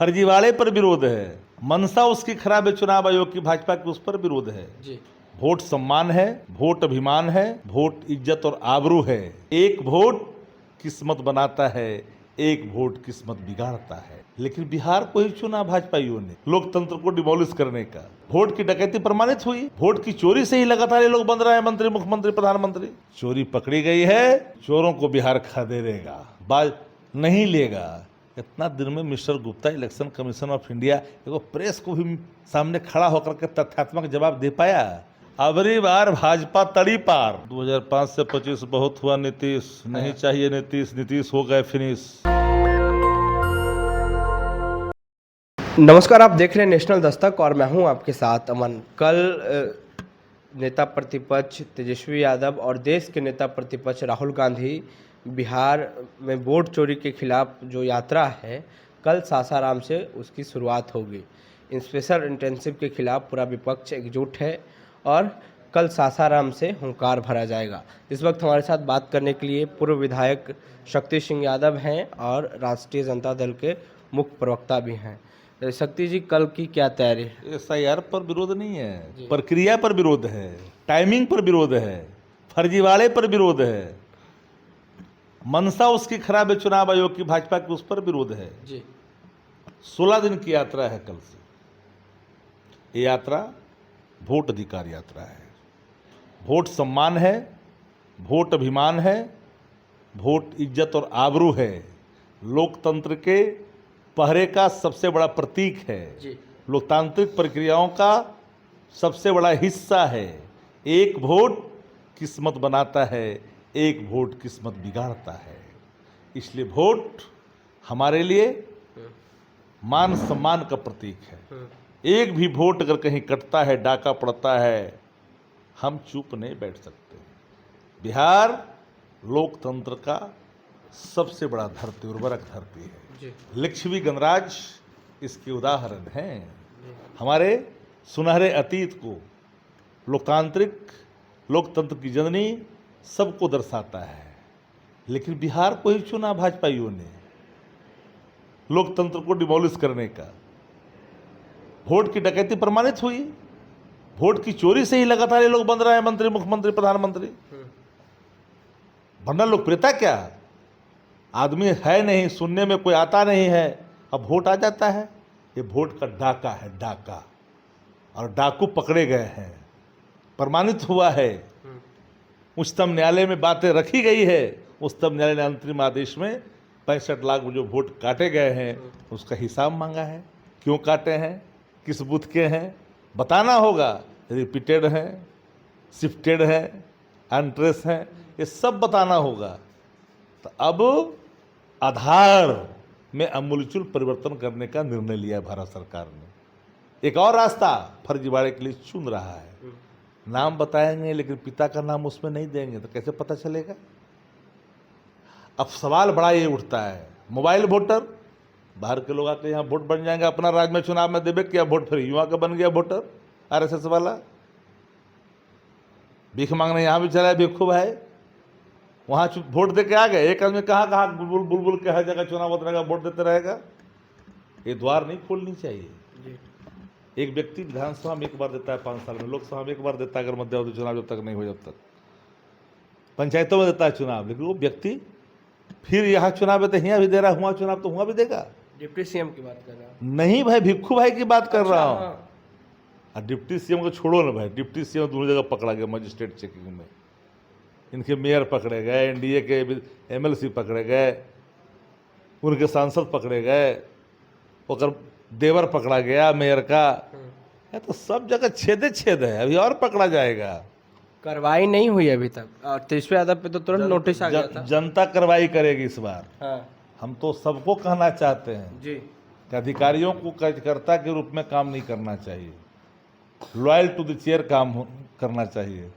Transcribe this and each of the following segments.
फर्जीवाड़े पर विरोध है, मंशा उसकी खराब है चुनाव आयोग की, भाजपा के उस पर विरोध है जी। वोट सम्मान है, वोट अभिमान है, वोट इज्जत और आबरू है। एक वोट किस्मत बनाता है, एक वोट किस्मत बिगाड़ता है। लेकिन बिहार को ही चुना भाजपाइयों ने लोकतंत्र को डिमोलिश करने का। वोट की डकैती प्रमाणित हुई, वोट की चोरी से ही लगातार ये लोग बन रहे हैं मंत्री, मुख्यमंत्री, प्रधानमंत्री। चोरी पकड़ी गई है, चोरों को बिहार खदेड़ेगा, बाज नहीं लेगा। इतना दिन में mister Gupta election commission of India एगो प्रेस को भी सामने खड़ा होकर के तथ्यात्मक जवाब दे पाया। अबरी बार भाजपा तड़ी पार। 2005 से 25 बहुत हुआ नीतीश, नहीं चाहिए नीतीश, नीतीश हो गए फिनिश। नमस्कार, आप देख रहे हैं नेशनल दस्तक और मैं हूं आपके साथ अमन। कल नेता प्रतिपक्ष तेजस्वी यादव और देश के नेता प्रतिपक्ष राहुल गांधी बिहार में वोट चोरी के खिलाफ जो यात्रा है, कल सासाराम से उसकी शुरुआत होगी। इन स्पेशल इंटेंसिव के खिलाफ पूरा विपक्ष एकजुट है और कल सासाराम से हुंकार भरा जाएगा। इस वक्त हमारे साथ बात करने के लिए पूर्व विधायक शक्ति सिंह यादव हैं और राष्ट्रीय जनता दल के मुख्य प्रवक्ता भी हैं। शक्ति जी, कल की क्या तैयारी है? एसआईआर पर विरोध नहीं है, प्रक्रिया पर विरोध है, टाइमिंग पर विरोध है, फर्जीवाड़े पर विरोध है, मंशा उसकी खराब है चुनाव आयोग की, भाजपा के उस पर विरोध है जी। 16 दिन की यात्रा है कल से। ये यात्रा वोट अधिकार यात्रा है, वोट सम्मान है, वोट अभिमान है, वोट इज्जत और आबरू है, लोकतंत्र के पहरे का सबसे बड़ा प्रतीक है, लोकतांत्रिक प्रक्रियाओं का सबसे बड़ा हिस्सा है। एक वोट किस्मत बनाता है, एक वोट किस्मत बिगाड़ता है। इसलिए वोट हमारे लिए मान सम्मान का प्रतीक है। एक भी वोट अगर कहीं कटता है, डाका पड़ता है, हम चुप नहीं बैठ सकते। बिहार लोकतंत्र का सबसे बड़ा धरती, उर्वरक धरती है। लिच्छवी गणराज इसके उदाहरण हैं। हमारे सुनहरे अतीत को लोकतंत्र की जननी सबको दर्शाता है। लेकिन बिहार को ही चुना भाजपाइयों ने लोकतंत्र को डिमोलिश करने का। वोट की डकैती प्रमाणित हुई, वोट की चोरी से ही लगातार ये लोग बन रहे हैं मंत्री, मुख्यमंत्री, प्रधानमंत्री। वरना लोकप्रियता क्या, आदमी है नहीं, सुनने में कोई आता नहीं है, अब वोट आ जाता है। ये वोट का डाका है, डाका, और डाकू पकड़े गए हैं, प्रमाणित हुआ है। उच्चतम न्यायालय में बातें रखी गई है। उच्चतम न्यायालय ने अंतरिम आदेश में 65 लाख जो वोट काटे गए हैं उसका हिसाब मांगा है। क्यों काटे हैं, किस बूथ के हैं, बताना होगा। रिपीटेड हैं, शिफ्टेड हैं, अनट्रेस हैं, ये सब बताना होगा। तो अब आधार में अमूलचूल परिवर्तन करने का निर्णय लिया भारत सरकार ने। एक और रास्ता फर्जीवाड़े के लिए चुन रहा है। नाम बताएंगे लेकिन पिता का नाम उसमें नहीं देंगे तो कैसे पता चलेगा। अब सवाल बड़ा ये उठता है, मोबाइल वोटर, बाहर के लोग आके यहाँ वोट बन जाएंगे, अपना राज्य में चुनाव में देवे किया वोट, फिर युवा का बन गया वोटर, आरएसएस वाला। भीख मांगने यहाँ भी चला है भिक्षु भाई, वहाँ वोट दे के आ गए। एक आदमी कहाँ कहाँ बुलबुल के हर जगह चुनाव होता रहेगा, वोट देते रहेगा। ये द्वार नहीं खोलनी चाहिए। एक व्यक्ति विधानसभा में एक बार देता है 5 साल में, लोकसभा में एक बार देता है अगर मध्यावधि चुनाव जब तक नहीं हो, जब तक पंचायतों में देता है चुनाव, लेकिन वो व्यक्ति फिर यहाँ चुनाव है तो यहाँ भी दे रहा, हुआ चुनाव तो हुआ भी देगा। डिप्टी सीएम की बात कर रहा हूँ? नहीं भाई, भिक्षु भाई की बात कर रहा हूँ। डिप्टी सीएम को छोड़ो ना भाई, डिप्टी सीएम दोनों जगह पकड़ा गया मजिस्ट्रेट चेकिंग में। इनके मेयर पकड़े गए, एनडीए के एमएलसी पकड़े गए, उनके सांसद पकड़े गए, और देवर पकड़ा गया मेयर का। तो सब जगह छेद है, अभी और पकड़ा जाएगा। कार्रवाई नहीं हुई अभी तक, और तेजस्वी यादव पे तो तुरंत नोटिस आ गया था। जनता कार्रवाई करेगी इस बार। हाँ। हम तो सबको कहना चाहते हैं जी कि अधिकारियों को कार्यकर्ता के रूप में काम नहीं करना चाहिए, लॉयल टू द चेयर काम करना चाहिए,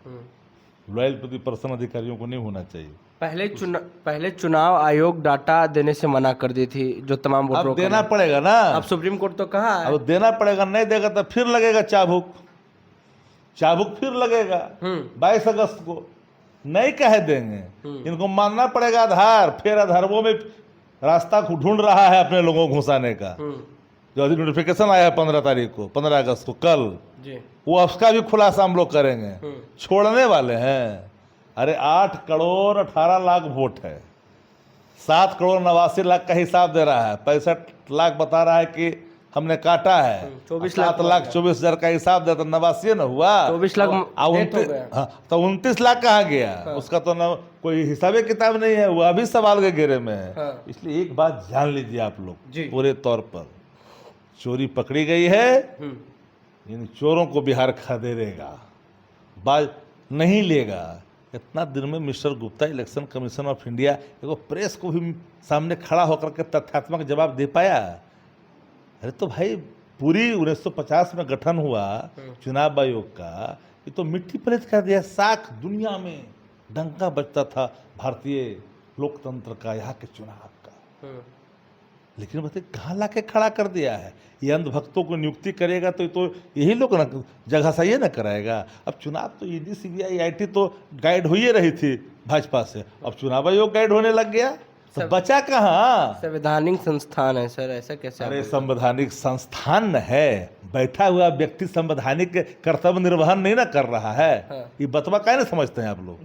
लॉयल टू द पर्सन अधिकारियों को नहीं होना चाहिए। पहले चुनाव आयोग डाटा देने से मना कर दी थी जो तमाम वोटरों अब देना पड़ेगा ना। अब सुप्रीम कोर्ट तो कहा है, अब देना पड़ेगा, नहीं देगा तो फिर लगेगा चाबुक फिर लगेगा 22 अगस्त को। नहीं कह देंगे, इनको मानना पड़ेगा आधार। फिर आधारों में रास्ता ढूंढ रहा है अपने लोगों को घुसाने का। जो अभी नोटिफिकेशन आया है 15 तारीख को, 15 अगस्त को, कल जी। वो उसका भी खुलासा हम लोग करेंगे। छोड़ने वाले हैं। अरे 8 करोड़ 18 लाख वोट है, 7 करोड़ 89 लाख का हिसाब दे रहा है, 65 लाख बता रहा है कि हमने काटा है, 24 7 लाख 24 हजार का हिसाब दे तो 89 न हुआ, 24 लाख डेथ हो गया। हाँ, तो 29 लाख कहाँ गया? उसका तो ना कोई हिसाबे किताब नहीं है, वो अभी सवाल के घेरे में है। हाँ। इसलिए एक बात जान लीजिए आप जी। लोग, पूरे तौर पर चोरी पकड़ी गई है, इन चोरों को बिहार खदेड़ेगा, बाज नहीं लेगा। इतना दिन में mister Gupta election commission of India एगो प्रेस को भी सामने खड़ा होकर के तथ्यात्मक जवाब दे पाया? अरे तो भाई पूरी 1950 में गठन हुआ चुनाव आयोग का, ये तो मिट्टी पलट कर दिया। साख दुनिया में डंका बजता था भारतीय लोकतंत्र का, यहाँ के चुनाव का, लेकिन बताइए कहाँ ला के खड़ा कर दिया है। ये अंधभक्तों को नियुक्ति करेगा तो यही लोग ना जगह सही ना कराएगा। अब चुनाव तो ईडी सीबीआई आईटी तो गाइड हो ही रही थी भाजपा से, अब चुनाव आयोग गाइड होने लग गया, तो बचा कहाँ? संवैधानिक संस्थान है सर, ऐसा कैसे? अरे संवैधानिक संस्थान है, बैठा हुआ व्यक्ति संवैधानिक कर्तव्य निर्वहन नहीं ना कर रहा है। ये बतवा काहे नहीं समझते हैं आप लोग?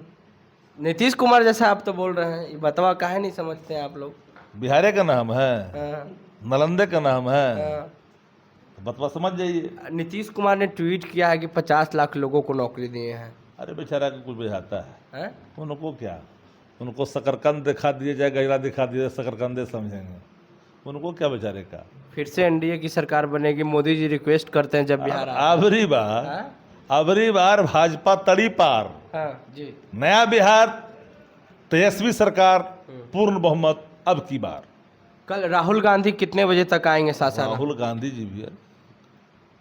नीतीश कुमार जैसा आप तो बोल रहे हैं, ये बतवा काहे नहीं समझते हैं आप लोग? बिहारे का नाम है, नालंदे का नाम है, बतवा समझ जाइए। नीतीश कुमार ने ट्वीट किया है कि 50 लाख लोगों को नौकरी दिए हैं। अरे बेचारा को कुछ बुझाता है? उनको क्या? उनको शकरकंद दिखा दिए जाए, गैला दिखा दिए, शकरकंदे समझेंगे, उनको क्या बेचारे का। फिर से एनडीए की सरकार बनेगी, मोदी जी रिक्वेस्ट करते हैं जब बिहार अबरी बार भाजपा तड़ी पार। जी। नया बिहार, तेजस्वी सरकार, पूर्ण बहुमत अब की बार। कल राहुल गांधी कितने बजे तक आएंगे सासाराम? राहुल गांधी जी भी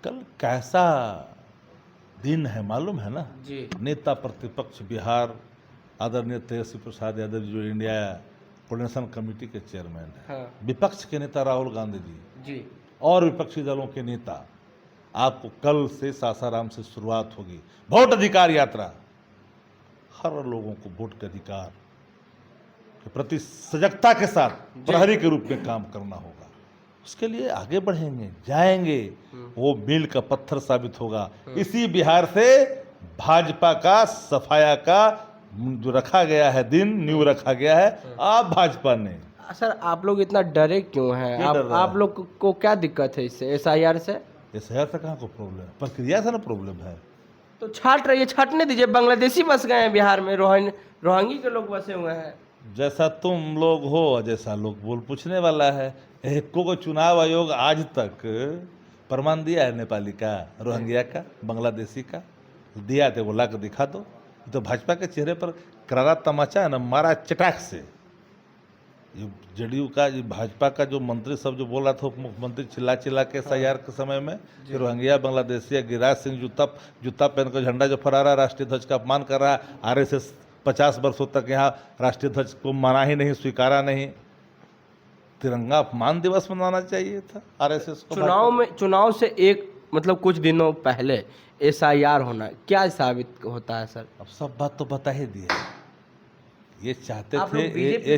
कल कैसा दिन है मालूम है ना जी। नेता प्रतिपक्ष बिहार आदरणीय तेजस्वी प्रसाद यादव जी जो इंडिया कोऑर्डिनेशन कमेटी के चेयरमैन है, विपक्ष के नेता राहुल गांधी जी और विपक्षी दलों के नेता, आपको कल से सासाराम से शुरुआत होगी वोट अधिकार यात्रा। हर लोगों को वोट के अधिकार के प्रति सजगता के साथ प्रहरी के रूप में काम करना होगा। उसके लिए आगे बढ़ेंगे, जाएंगे, वो मील का पत्थर साबित होगा। इसी बिहार से भाजपा का सफाया का जो रखा गया है दिन, न्यू रखा गया है आप भाजपा ने। सर आप लोग इतना डरे क्यों हैं? आप लोग को क्या दिक्कत है इससे? एसआईआर से? एसआईआर से कहाँ को प्रॉब्लम है? प्रक्रिया से ना प्रॉब्लम है। तो छाट रही है, छाटने दीजिए। बांग्लादेशी बस गए हैं बिहार में, रोहंगी के लोग बसे हुए हैं। जैसा तुम लोग हो जैसा लोग बोल पूछने वाला है। एको को चुनाव आयोग आज तक प्रमाण दिया है नेपाली का, रोहिंग्या का, बांग्लादेशी का? दिया तो बोला के दिखा दो। तो भाजपा के चेहरे पर करारा तमाचा है ना, मारा चटाक से। ये जेडीयू का, ये भाजपा का जो मंत्री सब जो बोल रहा था, उप मुख्यमंत्री चिल्ला चिल्ला के एसआईआर के समय में कि रोहिंग्या बांग्लादेशी, गिरिराज सिंह जूता पहन कर झंडा जो फहरा रहा है, राष्ट्रीय ध्वज का अपमान कर रहा है। आरएसएस 50 वर्षों तक यहाँ राष्ट्रीय ध्वज को माना ही नहीं, स्वीकारा नहीं। तिरंगा अपमान दिवस मनाना चाहिए था आरएसएस को। चुनाव से एक मतलब कुछ दिनों पहले एसआईआर होना क्या साबित होता है सर? अब सब बात तो बता ही दिया। ये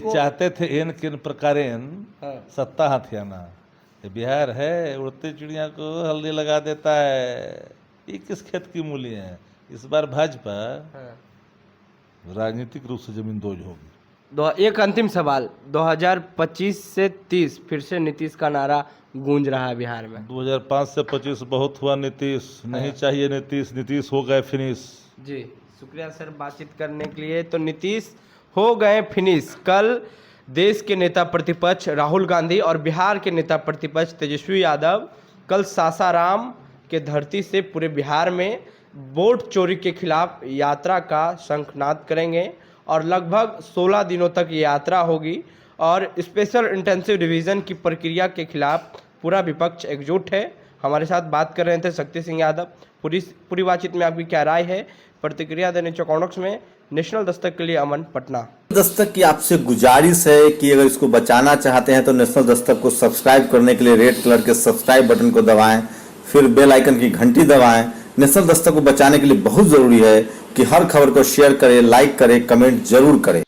चाहते थे इन किन प्रकार सत्ता हथियाना। ये बिहार है, उड़ती चिड़िया को हल्दी लगा देता है। ये किस खेत की मूली है? इस बार भाजपा राजनीतिक रूप से जमींदोज होगी। एक अंतिम सवाल, 2025 से 30 फिर से नीतीश का नारा गूंज रहा है बिहार में। 2005 से 25 बहुत हुआ नीतीश, नहीं चाहिए नीतीश हो गए फिनिश। जी शुक्रिया सर बातचीत करने के लिए। तो नीतीश हो गए फिनिश। कल देश के नेता प्रतिपक्ष राहुल गांधी और बिहार के नेता प्रतिपक्ष तेजस्वी यादव कल सासाराम के धरती से पूरे बिहार में वोट चोरी के खिलाफ यात्रा का शंखनाद करेंगे और लगभग 16 दिनों तक ये यात्रा होगी। और स्पेशल इंटेंसिव डिवीज़न की प्रक्रिया के खिलाफ पूरा विपक्ष एकजुट है। हमारे साथ बात कर रहे थे शक्ति सिंह यादव। पूरी बातचीत में आपकी क्या राय है? प्रतिक्रिया देने चौकॉनक्स में। नेशनल दस्तक के लिए अमन, पटना। दस्तक की आपसे गुजारिश है कि अगर इसको बचाना चाहते हैं तो नेशनल दस्तक को सब्सक्राइब करने के लिए रेड कलर के सब्सक्राइब बटन को दबाएं, फिर बेल आइकन की घंटी दबाएं। नेशनल दस्तक को बचाने के लिए बहुत जरूरी है कि हर खबर को शेयर करें, लाइक करें, कमेंट जरूर करें।